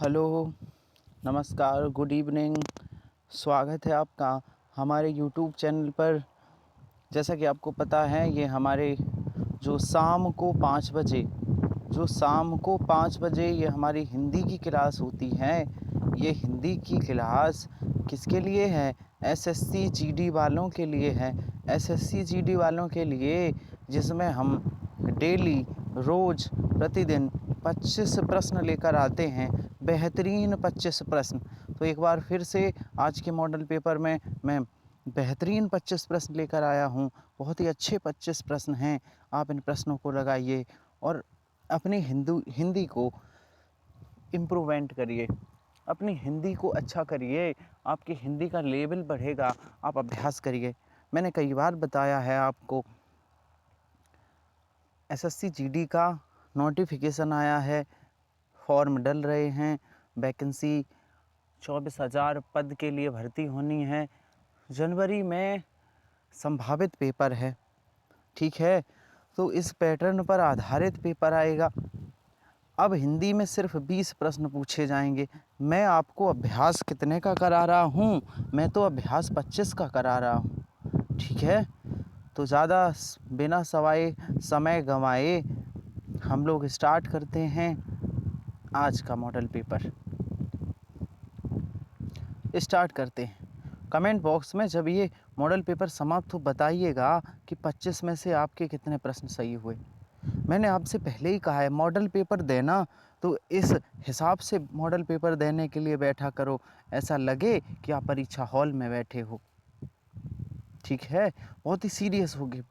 Hello, नमस्कार, good evening. स्वागत है आपका हमारे यूट्यूब चैनल पर। जैसा कि आपको पता है, ये हमारे जो शाम को 5 बजे ये हमारी हिंदी की क्लास होती है। ये हिंदी की क्लास किसके लिए है? एसएससी जीडी वालों के लिए है। एसएससी जीडी वालों के लिए, जिसमें हम डेली रोज़ प्रतिदिन 25 प्रश्न लेकर आते हैं। बेहतरीन 25 प्रश्न। तो एक बार फिर से आज के मॉडल पेपर में मैं बेहतरीन 25 प्रश्न लेकर आया हूँ। बहुत ही अच्छे 25 प्रश्न हैं। आप इन प्रश्नों को लगाइए और अपनी हिंदी को इम्प्रूवमेंट करिए, अपनी हिंदी को अच्छा करिए। आपकी हिंदी का लेवल बढ़ेगा। आप अभ्यास करिए। मैंने कई बार बताया है आपको, एसएससी जीडी का नोटिफिकेशन आया है, फॉर्म डल रहे हैं, वैकेंसी 24,000 पद के लिए भर्ती होनी है। जनवरी में संभावित पेपर है, ठीक है। तो इस पैटर्न पर आधारित पेपर आएगा। अब हिंदी में सिर्फ 20 प्रश्न पूछे जाएंगे। मैं आपको अभ्यास कितने का करा रहा हूँ? मैं तो अभ्यास 25 का करा रहा हूँ, ठीक है। तो ज़्यादा बिना समय गंवाए हम लोग स्टार्ट करते हैं आज का मॉडल पेपर। स्टार्ट करते हैं। कमेंट बॉक्स में जब ये मॉडल पेपर समाप्त हो बताइएगा कि 25 में से आपके कितने प्रश्न सही हुए। मैंने आपसे पहले ही कहा है, मॉडल पेपर देना तो इस हिसाब से मॉडल पेपर देने के लिए बैठा करो, ऐसा लगे कि आप परीक्षा हॉल में बैठे हो, ठीक है। बहुत ही सीरियस होगी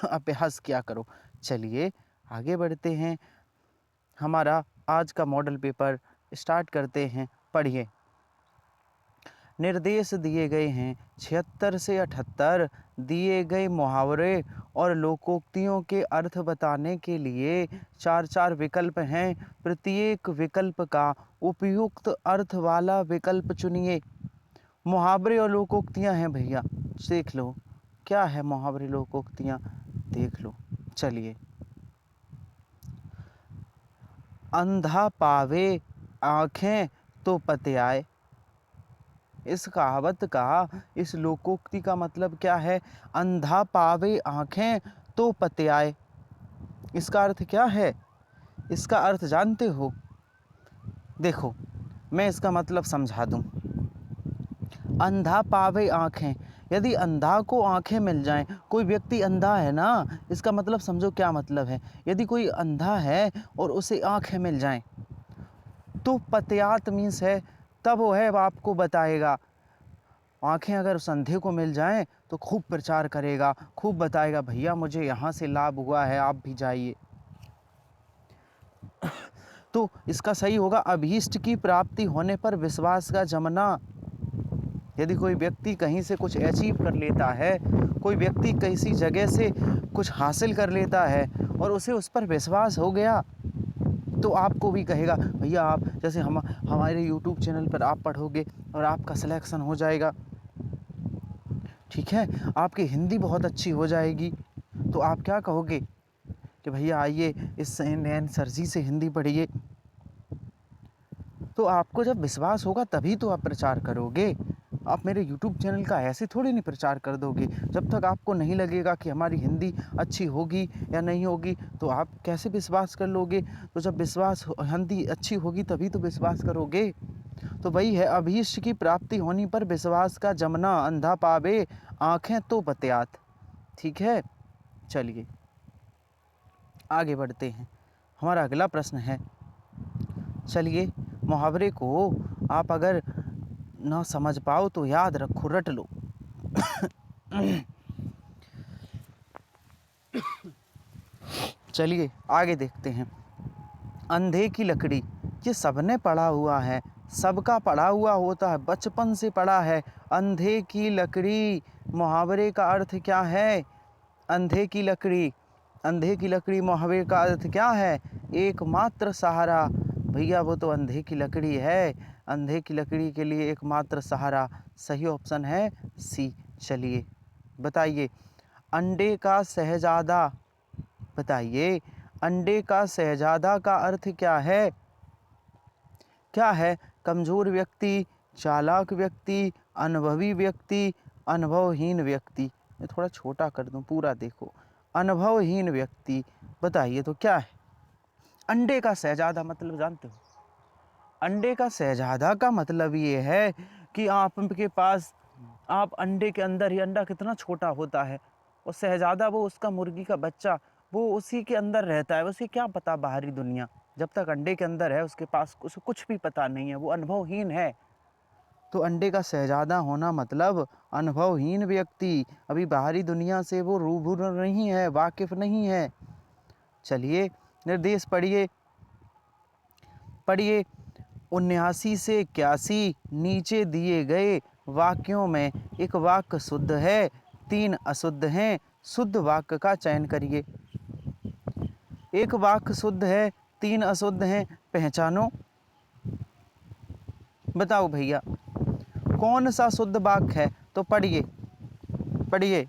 अभ्यास किया करो। चलिए आगे बढ़ते हैं। हमारा आज का मॉडल पेपर स्टार्ट करते हैं। पढ़िए। निर्देश दिए गए हैं 76 से 78। दिए गए मुहावरे और लोकोक्तियों के अर्थ बताने के लिए 4 विकल्प हैं। प्रत्येक विकल्प का उपयुक्त अर्थ वाला विकल्प चुनिए। मुहावरे और लोकोक्तियां हैं भैया, देख लो क्या है मुहावरे लोकोक्तियां, देख लो। चलिए, अंधा पावे आँखें तो पतियाए। इस कहावत का, इस लोकोक्ति का मतलब क्या है? अंधा पावे आँखें तो पतियाए। इसका अर्थ क्या है? इसका अर्थ जानते हो? देखो, मैं इसका मतलब समझा दूं। अंधा पावे आँखें, यदि अंधा को आँखें मिल जाएं, कोई व्यक्ति अंधा है ना, इसका मतलब समझो क्या मतलब है। यदि कोई अंधा है और उसे आँखें मिल जाएं, तो पतियात मीन्स है, तब वो है आपको बताएगा। आँखें अगर उस अंधे को मिल जाएं तो खूब प्रचार करेगा, खूब बताएगा, भैया मुझे यहाँ से लाभ हुआ है, आप भी जाइए। तो इसका सही होगा, अभीष्ट की प्राप्ति होने पर विश्वास का जमना। यदि कोई व्यक्ति कहीं से कुछ अचीव कर लेता है, कोई व्यक्ति किसी जगह से कुछ हासिल कर लेता है और उसे उस पर विश्वास हो गया, तो आपको भी कहेगा, भैया आप जैसे हमारे यूट्यूब चैनल पर आप पढ़ोगे और आपका सिलेक्शन हो जाएगा, ठीक है, आपकी हिंदी बहुत अच्छी हो जाएगी, तो आप क्या कहोगे कि भैया आइए इस नैन सर जी से हिंदी पढ़िए। तो आपको जब विश्वास होगा तभी तो आप प्रचार करोगे। आप मेरे YouTube चैनल का ऐसे थोड़ी नहीं प्रचार कर दोगे। जब तक आपको नहीं लगेगा कि हमारी हिंदी अच्छी होगी या नहीं होगी, तो आप कैसे विश्वास कर लोगे? तो जब हिंदी अच्छी होगी तभी तो विश्वास करोगे। तो वही है, अभीष्ट की प्राप्ति होने पर विश्वास का जमना, अंधा पावे आँखें तो बतियात, ठीक है। चलिए आगे बढ़ते हैं। हमारा अगला प्रश्न है, चलिए, मुहावरे को आप अगर ना समझ पाओ तो याद रखो, रट लो। चलिए आगे देखते हैं। अंधे की लकड़ी, ये सबने पढ़ा हुआ है, सबका पढ़ा हुआ होता है, बचपन से पढ़ा है। अंधे की लकड़ी, मुहावरे का अर्थ क्या है? अंधे की लकड़ी, अंधे की लकड़ी मुहावरे का अर्थ क्या है? एकमात्र सहारा। भैया वो तो अंधे की लकड़ी है, अंधे की लकड़ी के लिए एकमात्र सहारा। सही ऑप्शन है सी। चलिए बताइए, अंडे का शहजादा, बताइए अंडे का शहजादा का अर्थ क्या है? क्या है? कमज़ोर व्यक्ति, चालाक व्यक्ति, अनुभवी व्यक्ति, अनुभवहीन व्यक्ति। मैं थोड़ा छोटा कर दूं, पूरा देखो। अनुभवहीन व्यक्ति, बताइए तो क्या है? अंडे का शहजादा मतलब जानते हो? अंडे का शहजादा का मतलब ये है कि आपके पास, आप अंडे के अंदर ही, अंडा कितना छोटा होता है, और शहजादा वो उसका मुर्गी का बच्चा, वो उसी के अंदर रहता है। उसे क्या पता बाहरी दुनिया, जब तक अंडे के अंदर है उसके पास उसे कुछ भी पता नहीं है, वो अनुभवहीन है। तो अंडे का शहजादा होना मतलब अनुभवहीन व्यक्ति, अभी बाहरी दुनिया से वो रूबरू नहीं है, वाकिफ नहीं है। चलिए निर्देश पढ़िए, पढ़िए। 79 से 81 नीचे दिए गए वाक्यों में एक वाक्य शुद्ध है, 3 अशुद्ध हैं, शुद्ध वाक्य का चयन करिए। एक वाक्य शुद्ध है, 3 अशुद्ध हैं, पहचानो। बताओ भैया कौन सा शुद्ध वाक्य है? तो पढ़िए, पढ़िए।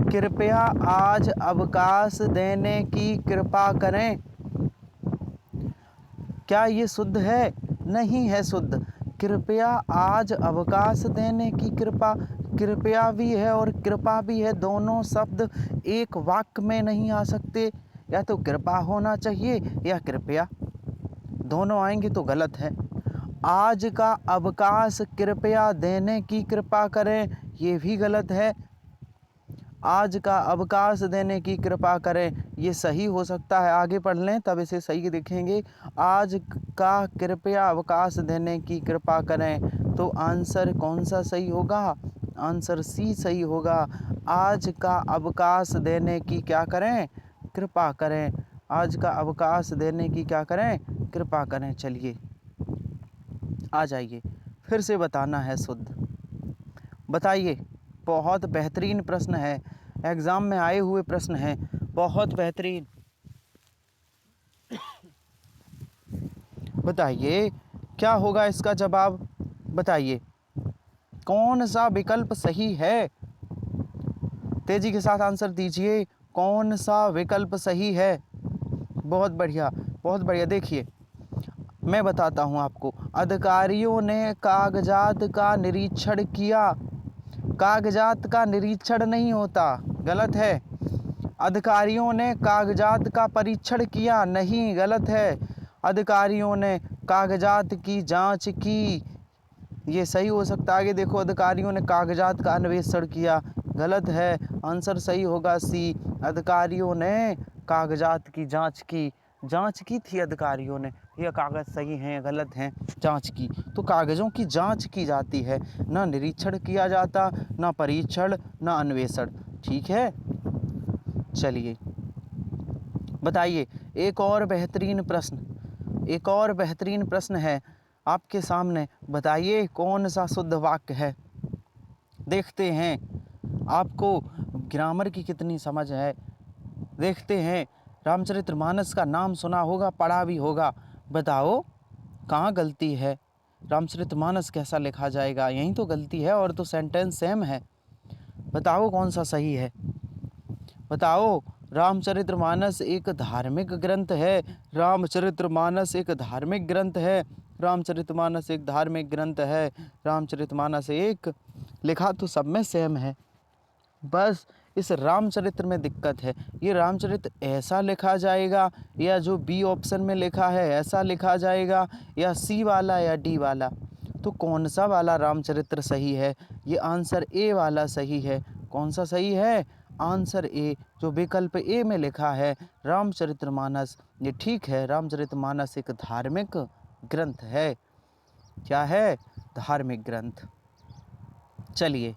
कृपया आज अवकाश देने की कृपा करें। क्या ये शुद्ध है? नहीं है शुद्ध। कृपया आज अवकाश देने की कृपा, कृपया भी है और कृपा भी है, दोनों शब्द एक वाक्य में नहीं आ सकते। या तो कृपा होना चाहिए या कृपया, दोनों आएंगे तो गलत है। आज का अवकाश कृपया देने की कृपा करें, ये भी गलत है। आज का अवकाश देने की कृपा करें, ये सही हो सकता है, आगे पढ़ लें तब इसे सही देखेंगे। आज का कृपया अवकाश देने की कृपा करें, तो आंसर कौन सा सही होगा? आंसर सी सही होगा। आज का अवकाश देने की क्या करें? कृपा करें। आज का अवकाश देने की क्या करें? कृपा करें। चलिए आ जाइए, फिर से बताना है शुद्ध। बताइए, बहुत बेहतरीन प्रश्न है, एग्ज़ाम में आए हुए प्रश्न हैं, बहुत बेहतरीन। बताइए क्या होगा इसका जवाब? बताइए कौन सा विकल्प सही है? तेजी के साथ आंसर दीजिए, कौन सा विकल्प सही है? बहुत बढ़िया, बहुत बढ़िया। देखिए मैं बताता हूँ आपको। अधिकारियों ने कागजात का निरीक्षण किया, कागजात का निरीक्षण नहीं होता, गलत है। अधिकारियों ने कागजात का परीक्षण किया, नहीं, गलत है। अधिकारियों ने कागजात की जांच की, ये सही हो सकता है। आगे देखो, अधिकारियों ने कागजात का अन्वेषण किया, गलत है। आंसर सही होगा सी। अधिकारियों ने कागजात की जांच की, जांच की थी अधिकारियों ने, ये कागज़ सही हैं गलत हैं, जांच की। तो कागज़ों की जांच की जाती है, ना निरीक्षण किया जाता, ना परीक्षण, ना अन्वेषण। ठीक है, चलिए बताइए एक और बेहतरीन प्रश्न, एक और बेहतरीन प्रश्न है आपके सामने। बताइए कौन सा शुद्ध वाक्य है? देखते हैं आपको ग्रामर की कितनी समझ है। देखते हैं, रामचरितमानस का नाम सुना होगा, पढ़ा भी होगा। बताओ कहाँ गलती है? रामचरितमानस कैसा लिखा जाएगा? यहीं तो गलती है, और तो सेंटेंस सेम है। बताओ कौन सा सही है? बताओ। रामचरितमानस एक धार्मिक ग्रंथ है, रामचरितमानस एक धार्मिक ग्रंथ है, रामचरितमानस एक धार्मिक ग्रंथ है, रामचरितमानस एक, लिखा तो सब में सेम है, बस इस रामचरित्र में दिक्कत है। ये रामचरित्र ऐसा लिखा जाएगा, या जो बी ऑप्शन में लिखा है ऐसा लिखा जाएगा, या सी वाला या डी वाला? तो कौन सा वाला रामचरित्र सही है? ये आंसर ए वाला सही है। कौन सा सही है? आंसर ए, जो विकल्प ए में लिखा है रामचरितमानस, ये ठीक है। रामचरितमानस एक धार्मिक ग्रंथ है। क्या है? धार्मिक ग्रंथ। चलिए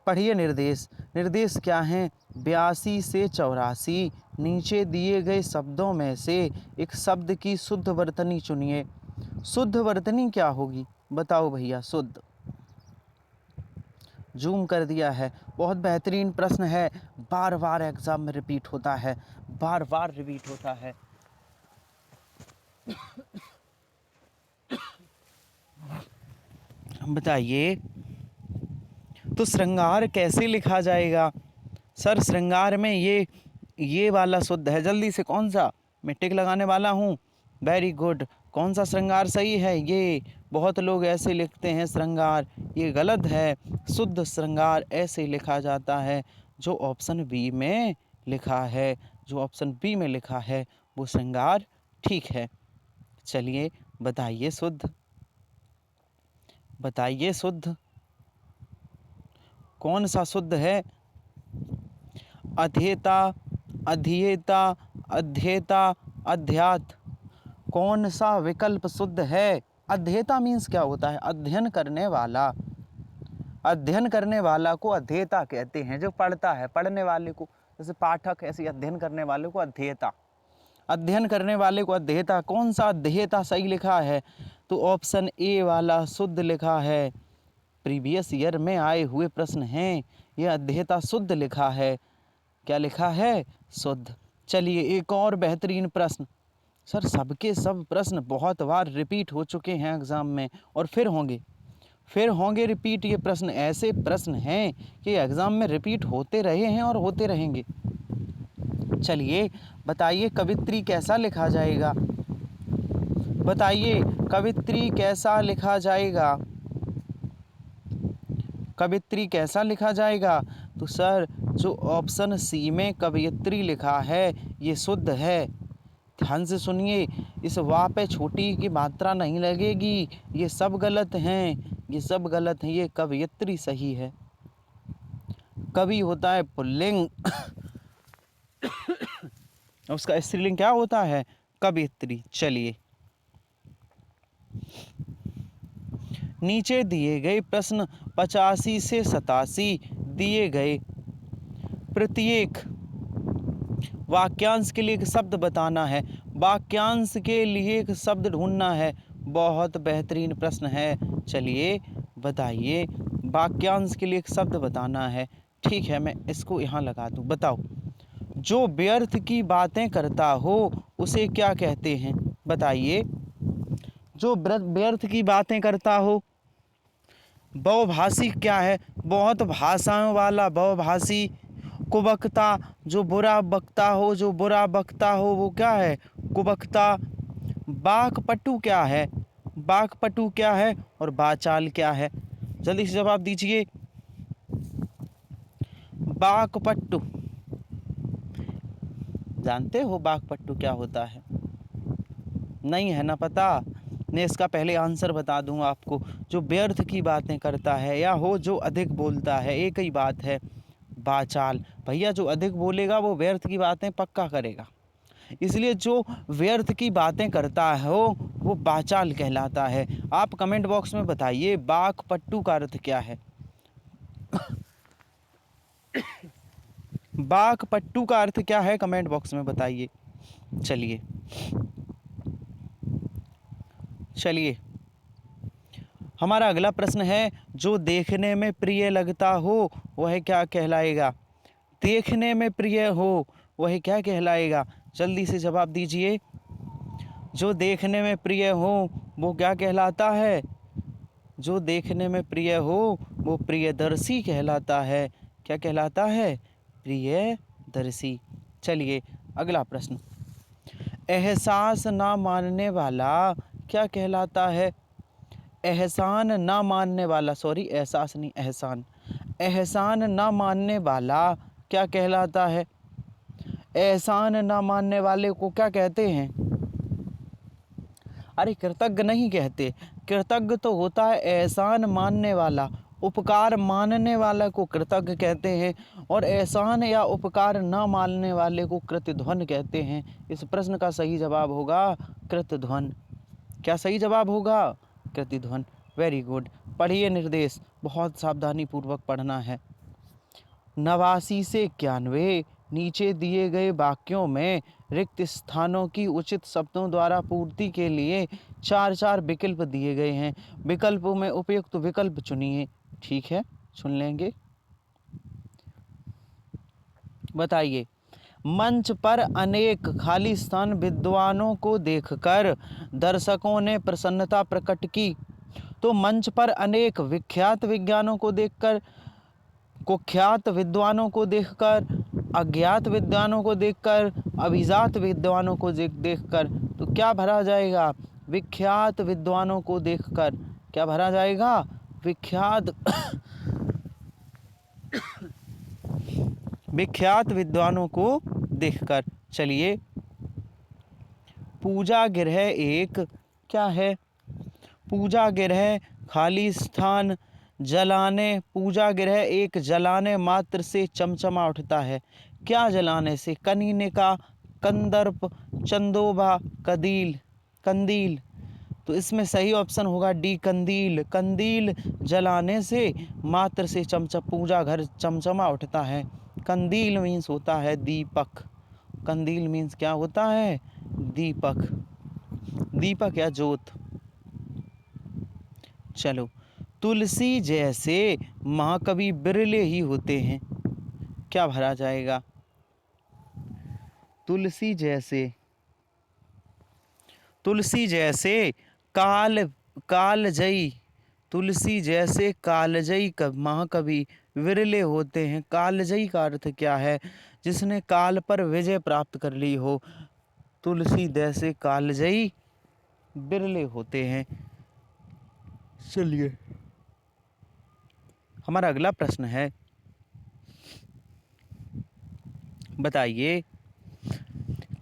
पढ़िए निर्देश। निर्देश क्या हैं? 82 से 84 नीचे दिए गए शब्दों में से एक शब्द की शुद्ध वर्तनी चुनिए। शुद्ध वर्तनी क्या होगी? बताओ भैया। शुद्ध, जूम कर दिया है। बहुत बेहतरीन प्रश्न है, बार बार एग्जाम में रिपीट होता है, बार बार रिपीट होता है। बताइए तो श्रृंगार कैसे लिखा जाएगा? सर श्रृंगार में ये वाला शुद्ध है। जल्दी से, कौन सा? मैं टिक लगाने वाला हूँ, वेरी गुड। कौन सा श्रृंगार सही है? ये बहुत लोग ऐसे लिखते हैं श्रृंगार, ये गलत है। शुद्ध श्रृंगार ऐसे लिखा जाता है जो ऑप्शन बी में लिखा है, जो ऑप्शन बी में लिखा है वो श्रृंगार ठीक है। चलिए बताइए शुद्ध, बताइए शुद्ध कौन सा शुद्ध है? अध्येता, अध्येता, अध्येता, अध्यात, कौन सा विकल्प शुद्ध है? अध्येता मीन्स क्या होता है? अध्ययन करने वाला। अध्ययन करने वाला को अध्येता कहते हैं, जो पढ़ता है, पढ़ने वाले को, जैसे पाठक, ऐसे अध्ययन करने वाले को अध्येता। अध्ययन करने वाले को अध्येता। कौन सा अध्येता सही लिखा है? तो ऑप्शन ए वाला शुद्ध लिखा है। प्रीवियस ईयर में आए हुए प्रश्न हैं, यह अध्येता शुद्ध लिखा है। क्या लिखा है? शुद्ध। चलिए एक और बेहतरीन प्रश्न। सर सबके सब प्रश्न बहुत बार रिपीट हो चुके हैं एग्ज़ाम में और फिर होंगे रिपीट। ये प्रश्न ऐसे प्रश्न हैं कि एग्ज़ाम में रिपीट होते रहे हैं और होते रहेंगे। चलिए बताइए कवित्री कैसा लिखा जाएगा? बताइए कवित्री कैसा लिखा जाएगा? कवित्री कैसा लिखा जाएगा? तो सर जो ऑप्शन सी में कवियत्री लिखा है ये शुद्ध है। ध्यान से सुनिए, इस वा पे छोटी की मात्रा नहीं लगेगी। ये सब गलत हैं, ये सब गलत हैं। ये कवियत्री सही है। कवि होता है पुल्लिंग उसका स्त्रीलिंग क्या होता है? कवियत्री। चलिए नीचे दिए गए प्रश्न 85 से 87 दिए गए प्रत्येक वाक्यांश के लिए एक शब्द बताना है। वाक्यांश के लिए एक शब्द ढूंढना है। बहुत बेहतरीन प्रश्न है। चलिए बताइए, वाक्यांश के लिए एक शब्द बताना है। ठीक है, मैं इसको यहाँ लगा दूँ। बताओ, जो व्यर्थ की बातें करता हो उसे क्या कहते हैं? बताइए, जो व्यर्थ की बातें करता हो। बहुभाषी क्या है? बहुत भाषाओं वाला बहुभाषी। कुबकता, जो बुरा बकता हो, जो बुरा बकता हो वो क्या है? कुबकता। बाकपटु क्या है? बाकपटु क्या है? और बाचाल क्या है? जल्दी से जवाब दीजिए। बाकपट्टू, जानते हो बाकपट्टू क्या होता है? नहीं है ना पता? मैं इसका पहले आंसर बता दूं आपको। जो व्यर्थ की बातें करता है या हो जो अधिक बोलता है, एक ही बात है, बाचाल। भैया जो अधिक बोलेगा वो व्यर्थ की बातें पक्का करेगा, इसलिए जो व्यर्थ की बातें करता है वो बाचाल कहलाता है। आप कमेंट बॉक्स में बताइए बाकपट्टू का अर्थ क्या है? बाकपट्टू का अर्थ क्या है? कमेंट बॉक्स में बताइए। चलिए चलिए हमारा अगला प्रश्न है, जो देखने में प्रिय लगता हो वह क्या कहलाएगा? देखने में प्रिय हो वह क्या कहलाएगा? जल्दी से जवाब दीजिए। जो देखने में प्रिय हो वो क्या कहलाता है? जो देखने में प्रिय हो वो प्रियदर्शी कहलाता है। क्या कहलाता है? प्रियदर्शी। चलिए अगला प्रश्न, एहसास ना मानने वाला क्या कहलाता है? एहसान ना मानने वाला, सॉरी एहसास नहीं, एहसान। एहसान ना मानने वाला क्या कहलाता है? एहसान ना मानने वाले को क्या कहते हैं? अरे कृतज्ञ नहीं कहते, कृतज्ञ तो होता है एहसान मानने वाला। उपकार मानने वाला को कृतज्ञ कहते हैं और एहसान या उपकार न मानने वाले को कृतध्वन कहते हैं। इस प्रश्न का सही जवाब होगा कृतध्वन। क्या सही जवाब होगा? कृतध्वन। Very good. पढ़िए निर्देश, बहुत सावधानी पूर्वक पढ़ना है। 89 से 91 नीचे दिए गए वाक्यों में रिक्त स्थानों की उचित शब्दों द्वारा पूर्ति के लिए 4 विकल्प दिए गए हैं। विकल्पों में उपयुक्त विकल्प चुनिए। ठीक है, चुन लेंगे। बताइए, मंच पर अनेक खाली स्थान विद्वानों को देखकर दर्शकों ने प्रसन्नता प्रकट की। तो मंच पर अनेक विख्यात विज्ञानों को देखकर, कुख्यात विद्वानों को देखकर, अज्ञात विद्वानों को देखकर, अभिजात विद्वानों को देखकर, तो क्या भरा जाएगा? विख्यात विद्वानों को देखकर। क्या भरा जाएगा? विख्यात विख्यात विद्वानों को देखकर। चलिए, पूजा गृह एक क्या है? पूजा गृह खाली स्थान जलाने, पूजा गृह एक जलाने मात्र से चमचमा उठता है। क्या जलाने से? कनीनिका, कंदर्प, चंदोबा, कदील, कंदील। तो इसमें सही ऑप्शन होगा डी, कंदील। कंदील जलाने से मात्र से पूजा घर चमचमा उठता है। कंदील मीन्स होता है दीपक। कंदील मीन्स क्या होता है? दीपक, दीपक या ज्योत। चलो, तुलसी जैसे महाकवि बिरले ही होते हैं। क्या भरा जाएगा? तुलसी जैसे, तुलसी जैसे कालजयी, तुलसी जैसे कालजयी महाकवि विरले होते हैं। कालजयी का अर्थ क्या है? जिसने काल पर विजय प्राप्त कर ली हो। तुलसी जैसे कालजयी बिरले होते हैं। चलिए, हमारा अगला प्रश्न है, बताइए,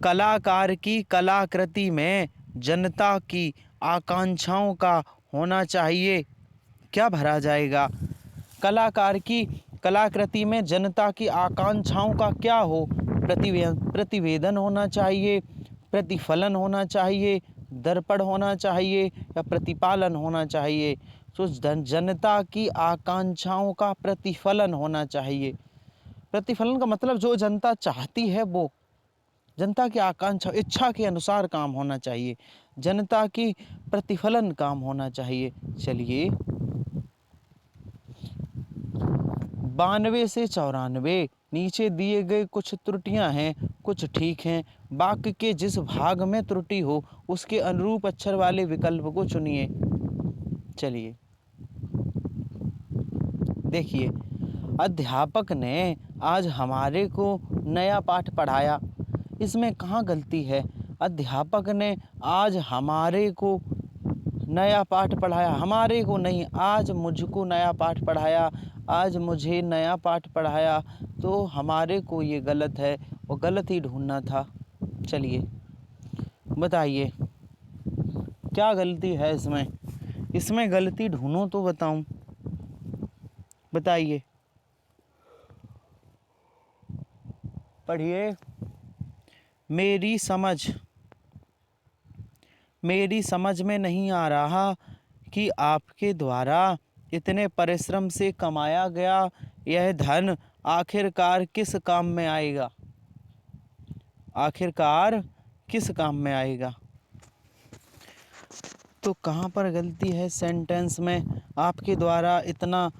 कलाकार की कलाकृति में जनता की आकांक्षाओं का होना चाहिए। क्या भरा जाएगा? कलाकार की कलाकृति में जनता की आकांक्षाओं का क्या हो? प्रतिवेदन होना चाहिए, प्रतिफलन होना चाहिए, दर्पण होना चाहिए या प्रतिपालन होना चाहिए? तो जनता की आकांक्षाओं का प्रतिफलन होना चाहिए। प्रतिफलन का मतलब जो जनता चाहती है वो, जनता की आकांक्षा इच्छा के अनुसार काम होना चाहिए, जनता की प्रतिफलन काम होना चाहिए। चलिए, 92 से 94 नीचे दिए गए कुछ त्रुटियां हैं, कुछ ठीक हैं। वाक्य के जिस भाग में त्रुटि हो उसके अनुरूप अक्षर वाले विकल्प को चुनिए। चलिए, देखिए, अध्यापक ने आज हमारे को नया पाठ पढ़ाया। इसमें कहाँ गलती है? अध्यापक ने आज हमारे को नया पाठ पढ़ाया, हमारे को नहीं, आज मुझको नया पाठ पढ़ाया, आज मुझे नया पाठ पढ़ाया। तो हमारे को ये गलत है और गलत ही ढूंढना था। चलिए, बताइए क्या गलती है इसमें? इसमें गलती ढूंढो तो बताऊं। बताइए, पढ़िए। मेरी समझ में नहीं आ रहा कि आपके द्वारा इतने परिश्रम से कमाया गया यह धन आखिरकार किस काम में आएगा? आखिरकार किस काम में आएगा? तो कहाँ पर गलती है सेंटेंस में? आपके द्वारा इतना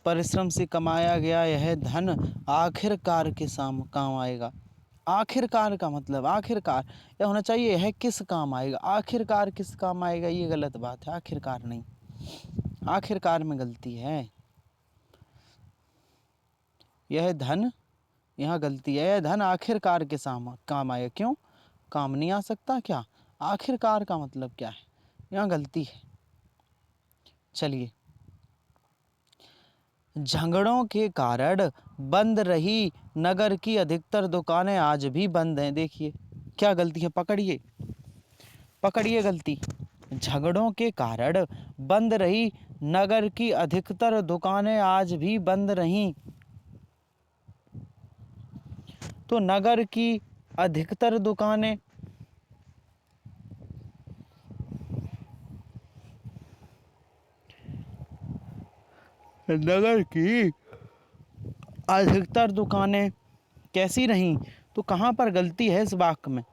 परिश्रम से कमाया गया यह धन आखिरकार किस काम आएगा? आखिरकार का मतलब आखिरकार यह होना चाहिए, यह किस काम आएगा। आखिरकार किस काम आएगा, ये गलत बात है। आखिरकार नहीं, आखिरकार में गलती है। यह धन, यहाँ गलती है। यह धन आखिरकार के काम आएगा। क्यों काम नहीं आ सकता क्या? आखिरकार का मतलब क्या है? यहाँ गलती है। चलिए, झगड़ों के कारण बंद रही नगर की अधिकतर दुकानें आज भी बंद हैं। देखिए क्या गलती है, पकड़िए पकड़िए गलती। झगड़ों के कारण बंद रही नगर की अधिकतर दुकानें आज भी बंद रहीं। तो नगर की अधिकतर दुकानें, नगर की अधिकतर दुकानें कैसी रहीं? तो कहाँ पर गलती है इस वाक्य में?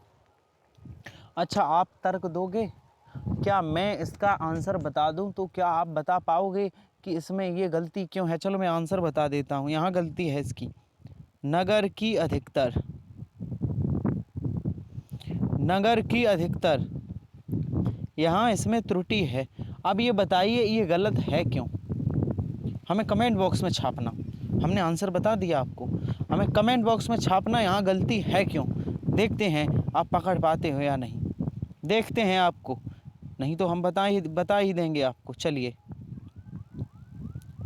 अच्छा, आप तर्क दोगे? क्या मैं इसका आंसर बता दूं तो क्या आप बता पाओगे कि इसमें ये गलती क्यों है? चलो मैं आंसर बता देता हूं। यहाँ गलती है इसकी, नगर की अधिकतर, नगर की अधिकतर, यहाँ इसमें त्रुटि है। अब ये बताइए ये गलत है क्यों? हमें कमेंट बॉक्स में छापना। हमने आंसर बता दिया आपको। हमें कमेंट बॉक्स में छापना यहाँ गलती है क्यों। देखते हैं आप पकड़ पाते हो या नहीं, देखते हैं आपको, नहीं तो हम बता ही देंगे आपको। चलिए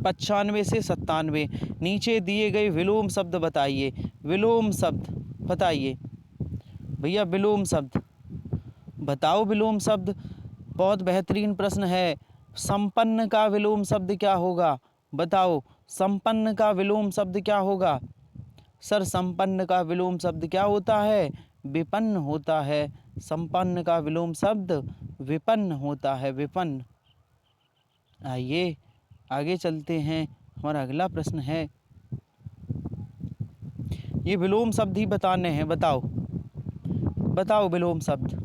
95 से 97 नीचे दिए गए विलोम शब्द बताइए। विलोम शब्द बताइए भैया, विलोम शब्द बताओ। विलोम शब्द बहुत बेहतरीन प्रश्न है। संपन्न का विलोम शब्द क्या होगा बताओ। संपन्न का विलोम शब्द क्या होगा सर? संपन्न का विलोम शब्द क्या होता है? विपन्न होता है। संपन्न का विलोम शब्द विपन्न होता है, विपन्न। आइए आगे चलते हैं। हमारा अगला प्रश्न है, ये विलोम शब्द ही बताने हैं। बताओ बताओ विलोम शब्द।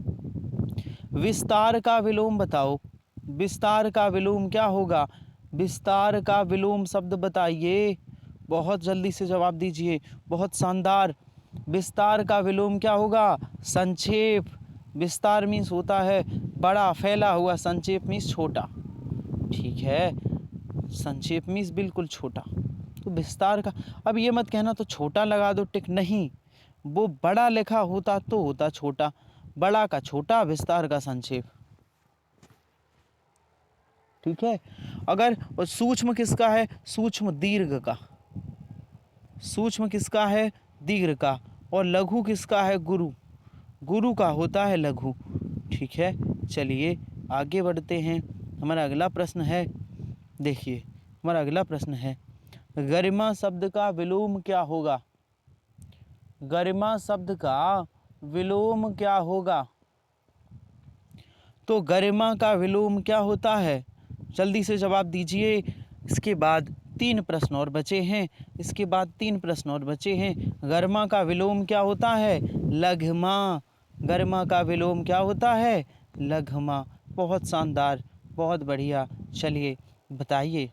विस्तार का विलोम बताओ। विस्तार का विलोम क्या होगा? विस्तार का विलोम शब्द बताइए। बहुत जल्दी से जवाब दीजिए, बहुत शानदार। विस्तार का विलोम क्या होगा? संक्षेप। विस्तार मीन्स होता है बड़ा फैला हुआ, संक्षेप मीन्स छोटा। ठीक है, संक्षेप मीन्स बिल्कुल छोटा। तो विस्तार का, अब ये मत कहना तो छोटा लगा दो टिक, नहीं, वो बड़ा लिखा होता तो होता छोटा। बड़ा का छोटा, विस्तार का संक्षेप। ठीक है। अगर और सूक्ष्म किसका है? सूक्ष्म दीर्घ का। सूक्ष्म किसका है? दीर्घ का। और लघु किसका है? गुरु। गुरु का होता है लघु। ठीक है, चलिए आगे बढ़ते हैं। हमारा अगला प्रश्न है, देखिए हमारा अगला प्रश्न है, गरिमा शब्द का विलोम क्या होगा? गरिमा शब्द का विलोम क्या होगा? तो गरिमा का विलोम क्या होता है? जल्दी से जवाब दीजिए। इसके बाद 3 प्रश्न और बचे हैं। इसके बाद 3 प्रश्न और बचे हैं। गरिमा का विलोम क्या होता है? लघमा। गरिमा का विलोम क्या होता है? लघमा। बहुत शानदार, बहुत बढ़िया। चलिए बताइए,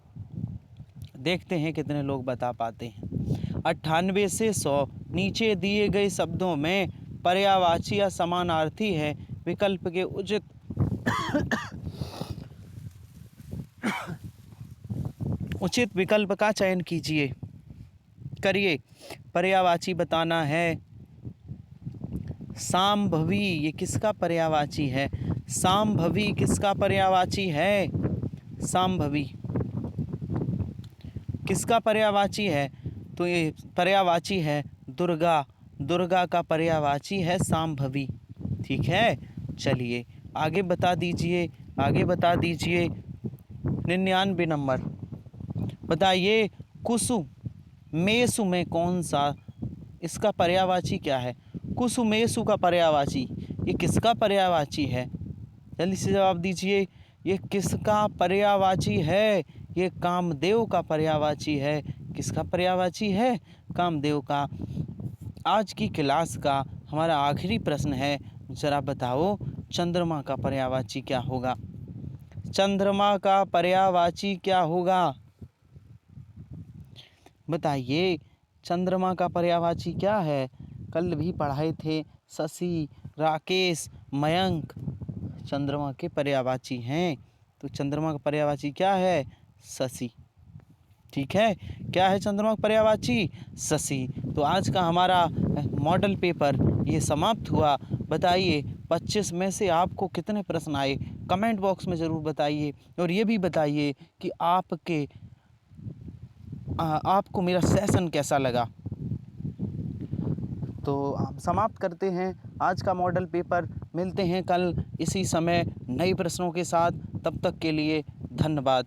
देखते हैं कितने लोग बता पाते हैं। 98 से 100 नीचे दिए गए शब्दों में पर्यायवाची या समानार्थी है। विकल्प के उचित उचित विकल्प का चयन कीजिए, करिए। पर्यायवाची बताना है। सांभवी, ये किसका पर्यायवाची है? सांभवी किसका पर्यायवाची है? सांभवी किसका पर्यायवाची है? तो ये पर्यायवाची है दुर्गा। दुर्गा का पर्यायवाची है सांभवी। ठीक है, चलिए आगे बता दीजिए, आगे बता दीजिए। 99 नंबर बताइए, कुसुमेषु में कौन सा, इसका पर्यायवाची क्या है? कुसुमेषु का पर्यायवाची, ये किसका पर्यायवाची है? जल्दी से जवाब दीजिए, ये किसका पर्यायवाची है? ये कामदेव का पर्यायवाची है। किसका पर्यायवाची है? कामदेव का। आज की क्लास का हमारा आखिरी प्रश्न है, जरा बताओ चंद्रमा का पर्यायवाची क्या होगा? चंद्रमा का पर्यायवाची क्या होगा? बताइए, चंद्रमा का पर्यायवाची क्या है? कल भी पढ़ाए थे, शशि, राकेश, मयंक चंद्रमा के पर्यायवाची हैं। तो चंद्रमा का पर्यायवाची क्या है? शशि। ठीक है, क्या है चंद्रमा का पर्यायवाची? शशि। तो आज का हमारा मॉडल पेपर ये समाप्त हुआ। बताइए 25 में से आपको कितने प्रश्न आए? कमेंट बॉक्स में ज़रूर बताइए। और ये भी बताइए कि आपको मेरा सेशन कैसा लगा। तो आप समाप्त करते हैं आज का मॉडल पेपर। मिलते हैं कल इसी समय नए प्रश्नों के साथ। तब तक के लिए धन्यवाद।